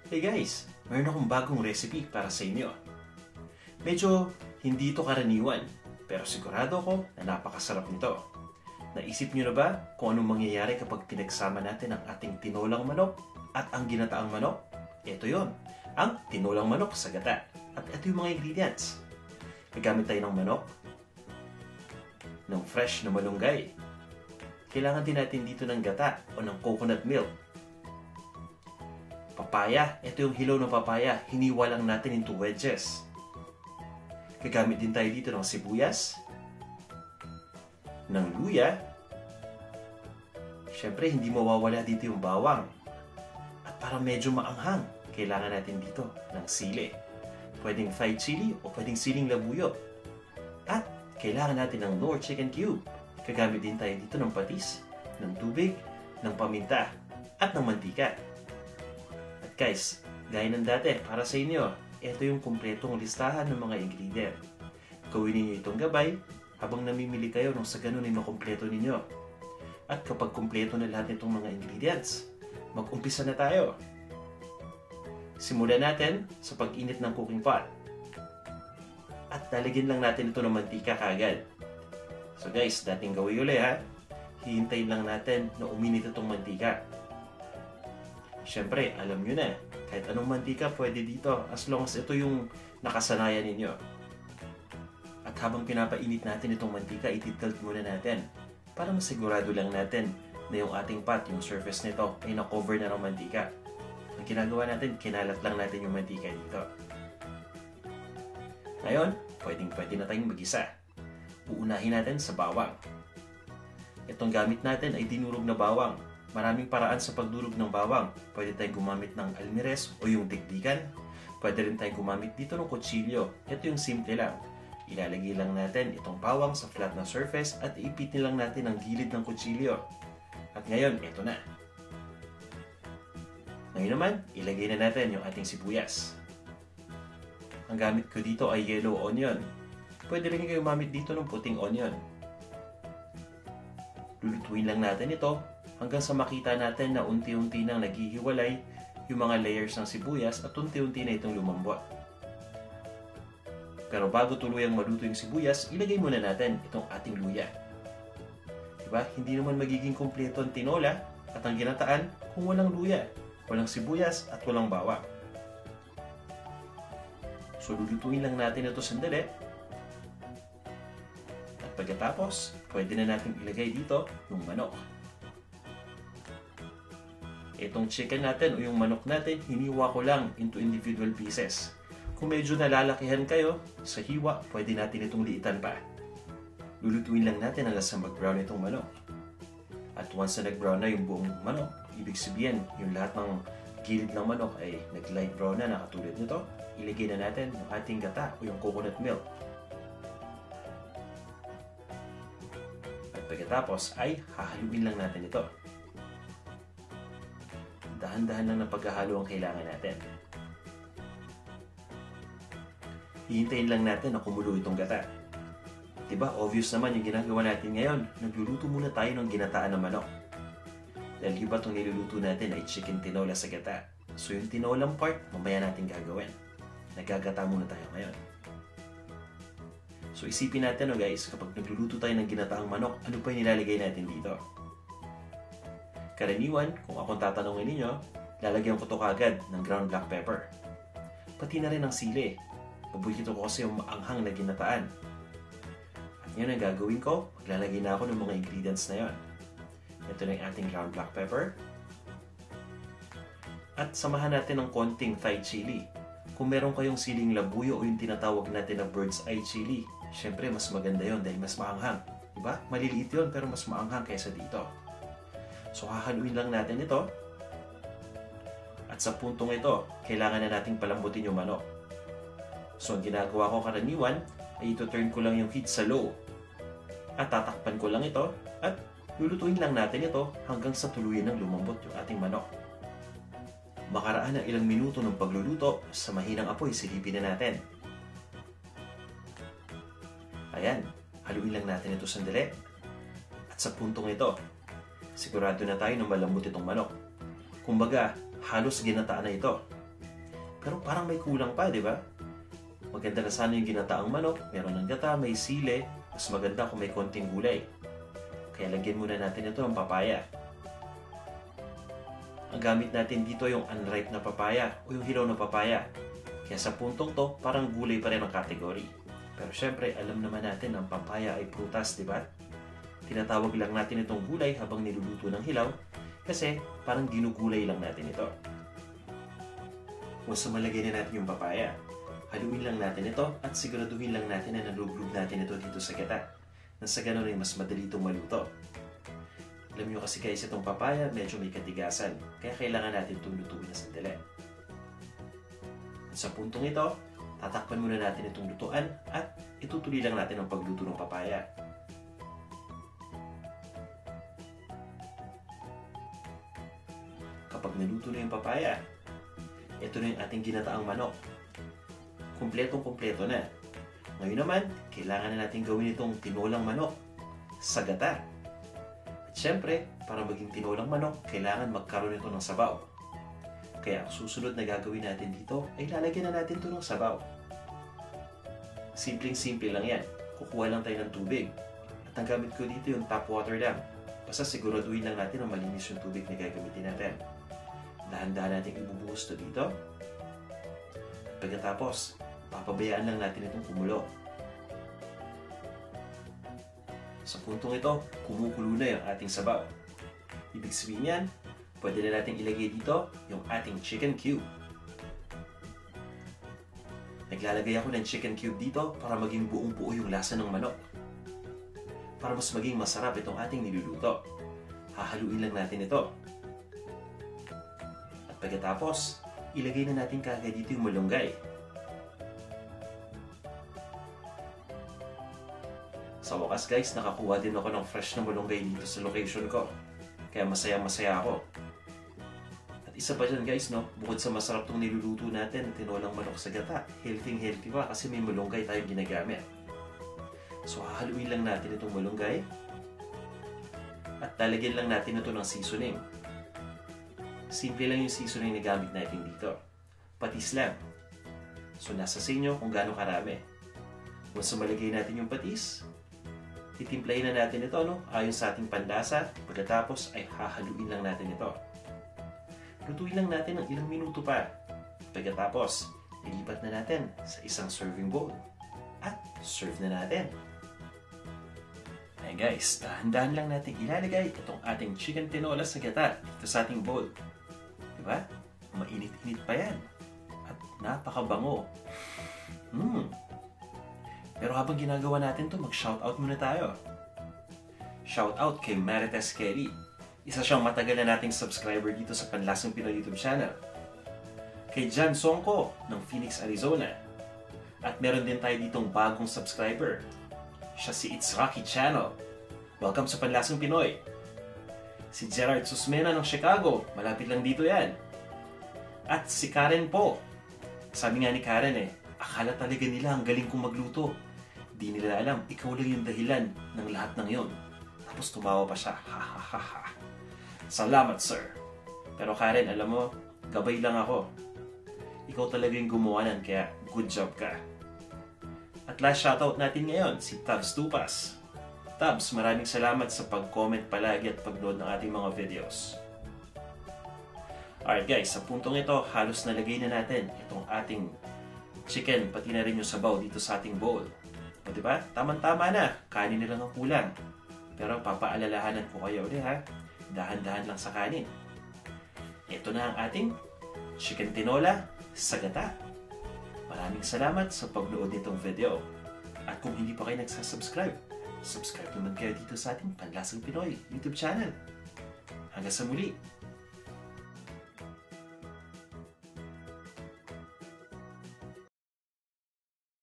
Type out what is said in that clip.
Hey guys, mayroon akong bagong recipe para sa inyo. Medyo hindi ito karaniwan, pero sigurado ko na napakasarap nito. Naisip niyo na ba kung anong mangyayari kapag pinagsama natin ang ating tinolang manok at ang ginataang manok? Ito yon, ang tinolang manok sa gata. At ito yung mga ingredients. Gagamit tayo ng manok, ng fresh na malunggay. Kailangan din natin dito ng gata o ng coconut milk. Papaya, ito yung hilaw ng papaya, hiniwa lang natin into wedges. Gagamit din tayo dito ng sibuyas, ng luya. Siyempre, hindi mawawala dito yung bawang. At para medyo maanghang, kailangan natin dito ng sili. Pwedeng fried chili o pwedeng siling labuyo. At kailangan natin ng Knorr chicken cube. Gagamit din tayo dito ng patis, ng tubig, ng paminta, at ng mantika. At guys, gaya ng dati, para sa inyo, ito yung kumpletong listahan ng mga ingredient. Gawin ninyo itong gabay habang namimili kayo nung sa ganun ay makumpleto ninyo. At kapag kumpleto na lahat nitong mga ingredients, mag-umpisa na tayo. Simulan natin sa pag-init ng cooking pot. At lalagyan lang natin ito ng mantika kaagad. So guys, dating gawin ulit ha. Hihintayin lang natin na uminit itong mantika. Siyempre, alam nyo na, kahit anong mantika pwede dito as long as ito yung nakasanayan ninyo. At habang pinapainit natin itong mantika, ititilt muna natin para masigurado lang natin na yung ating pot, yung surface nito ay na-cover na ng mantika. Ang ginagawa natin, kinalat lang natin yung mantika dito. Ngayon, pwedeng-pwede na tayong mag-isa. Uunahin natin sa bawang. Itong gamit natin ay dinurog na bawang. Maraming paraan sa pagdurog ng bawang. Pwede tayong gumamit ng almirez o yung tikdikan. Pwede rin tayong gumamit dito ng kutsilyo. Ito yung simple lang. Ilalagay lang natin itong bawang sa flat na surface at ipitin lang natin ang gilid ng kutsilyo. At ngayon, ito na. Ngayon naman, ilagay na natin yung ating sibuyas. Ang gamit ko dito ay yellow onion. Pwede rin kayo gumamit dito ng puting onion. Lulutuin lang natin ito hanggang sa makita natin na unti-unti nang naghihiwalay yung mga layers ng sibuyas at unti-unti na itong lumambot. Pero bago tuluyang maluto yung sibuyas, ilagay muna natin itong ating luya. Diba? Hindi naman magiging kumpleto ang tinola at ang ginataan kung walang luya, walang sibuyas at walang bawang. So lulutuin lang natin ito sandali. At pagkatapos, pwede na natin ilagay dito yung manok. Itong chicken natin o yung manok natin, hiniwa ko lang into individual pieces. Kung medyo nalalakihan kayo sa hiwa, pwede natin itong liitan pa. Lulutuin lang natin hanggang sa mag-brown itong manok. At once na nag-brown na yung buong manok, ibig sabihin yung lahat ng gilid ng manok ay nag-light brown na katulad nito, ilagay na natin yung ating gata o yung coconut milk. At pagkatapos ay hahaluin lang natin ito. Dahan-dahan lang ng paghahalo ang kailangan natin. Hihintayin lang natin na kumulo itong gata. Diba, obvious naman yung ginagawa natin ngayon. Nagluluto muna tayo ng ginataan ng manok. Dahil iba itong niluluto natin ay chicken tinola sa gata. So yung tinolang part, mamaya natin gagawin. Nagagata muna tayo ngayon. So isipin natin guys, kapag nagluluto tayo ng ginataang manok, ano pa yung nilalagay natin dito? Karaniwan, kung akong tatanungin ninyo, lalagyan ko ito kagad ng ground black pepper. Pati na rin ng sili. Paborito ko kasi yung maanghang na ginataan. At yun ang gagawin ko, maglalagay na ako ng mga ingredients na yon. Ito na yung ating ground black pepper. At samahan natin ng konting fried chili. Kung meron kayong siling labuyo o yung tinatawag natin na bird's eye chili, syempre mas maganda yon dahil mas maanghang. Diba? Maliliit yon pero mas maanghang kaysa dito. So hahaluin lang natin ito. At sa puntong ito, kailangan na nating palambutin yung manok. So ang ginagawa ko karaniwan ay ito-turn ko lang yung heat sa low. At tatakpan ko lang ito at lulutuin lang natin ito hanggang sa tuluyan ng lumambot yung ating manok. Makaraan ng ilang minuto ng pagluluto, sa mahinang apoy silipin na natin. Ayan, haluin lang natin ito sandali. At sa puntong ito, sigurado na tayo na malambot itong manok. Kumbaga, halos ginataan na ito. Pero parang may kulang pa, di ba? Maganda na sana yung ginataang manok, meron ng gata, may sile, mas maganda kung may konting gulay. Kaya lagyan muna natin ito ng papaya. Ang gamit natin dito yung unripe na papaya o yung hilaw na papaya. Kaya sa puntong to, parang gulay pa rin ang category. Pero syempre, alam naman natin ang papaya ay prutas, di ba? Tinatawag lang natin itong gulay habang niluluto ng hilaw kasi parang ginugulay lang natin ito. Once malagay na natin yung papaya, haluin lang natin ito at siguraduhin lang natin na nalublog natin ito dito sa gata. Nang sa ganun ay mas madali itong maluto. Alam nyo kasi guys, itong papaya medyo may katigasan, kaya kailangan natin itong lutuin na sandali. At sa puntong ito, tatakpan muna natin itong lutuan at itutuloy lang natin ang pagluto ng papaya. Kapag naluto na yung papaya, ito na yung ating ginataang manok. Kumpletong-kumpleto na. Ngayon naman, kailangan na natin gawin itong tinolang manok sa gata. At syempre, para maging tinolang manok, kailangan magkaroon ito ng sabaw. Kaya ang susunod na gagawin natin dito ay lalagyan na natin ito ng sabaw. Simpleng-simple lang yan. Kukuha lang tayo ng tubig. At ang gamit ko dito yung tap water lang. Basta siguraduhin lang natin na malinis yung tubig na gagamitin natin. Dahan-dahan natin ibubuhos ito dito. At pagkatapos, papabayaan lang natin itong kumulo. Sa puntong ito, kumukulo na yung ating sabaw. Ibig sabihin yan, pwede na natin ilagay dito yung ating chicken cube. Naglalagay ako ng chicken cube dito para maging buong-buo yung lasa ng manok. Para mas maging masarap itong ating niluluto. Hahaluin lang natin ito. At pagkatapos, ilagay na natin kagad dito yung malunggay. Sa wakas guys, nakakuha din ako ng fresh na malunggay dito sa location ko. Kaya masaya-masaya ako. At isa pa dyan guys, no? Bukod sa masarap tong niluluto natin, tinolang manok sa gata, healthy pa kasi may malunggay tayong ginagamit. So hahaluin lang natin itong malunggay. At lalagyan lang natin ito ng seasoning. Simple lang yung seasoning na gamit natin dito. Patis lang. So nasa sa inyo kung gaano karami. Once malagay natin yung patis, titimplahin na natin ito, no? Ayon sa ating panlasa. Pagkatapos ay hahaluin lang natin ito. Lutuin lang natin ng ilang minuto pa. Pagkatapos, ilipat na natin sa isang serving bowl. At serve na natin. Ayan guys, dahan-dahan lang natin ilalagay itong ating chicken tinola sa gata dito sa ating bowl. Diba? Mainit-init pa yan. At napakabango. Pero habang ginagawa natin to, mag-shoutout muna tayo. Shoutout kay Marites Kelly. Isa siyang matagal na nating subscriber dito sa Panlasang Pinoy YouTube channel. Kay Jan Songko ng Phoenix, Arizona. At meron din tayo ditong bagong subscriber. Siya si It's Rocky Channel. Welcome sa Panlasang Pinoy. Si Gerard Susmena ng Chicago. Malapit lang dito yan. At si Karen po. Sabi nga ni Karen akala talaga nila ang galing kong magluto. Di nila alam, ikaw lang yung dahilan ng lahat ng yon. Tapos tumawa pa siya. Ha ha ha ha. Salamat sir. Pero Karen, alam mo, gabay lang ako. Ikaw talaga yung gumawa nan, kaya good job ka. At last shoutout natin ngayon, si Tabs Tupas. Tabs, maraming salamat sa pag-comment palagi at pag-load ng ating mga videos. Alright guys, sa puntong ito, halos nalagay na natin itong ating chicken, pati na rin yung sabaw dito sa ating bowl. O diba? Tama-tama na. Kanin na lang ang kulang. Pero papaalalahanan ko kayo ulit ha. Dahan-dahan lang sa kanin. Ito na ang ating chicken tinola sa gata. Maraming salamat sa pagnood nitong video. At kung hindi pa kayo nagsasubscribe, subscribe naman kayo dito sa ating Panlasang Pinoy YouTube channel. Hanggang sa muli.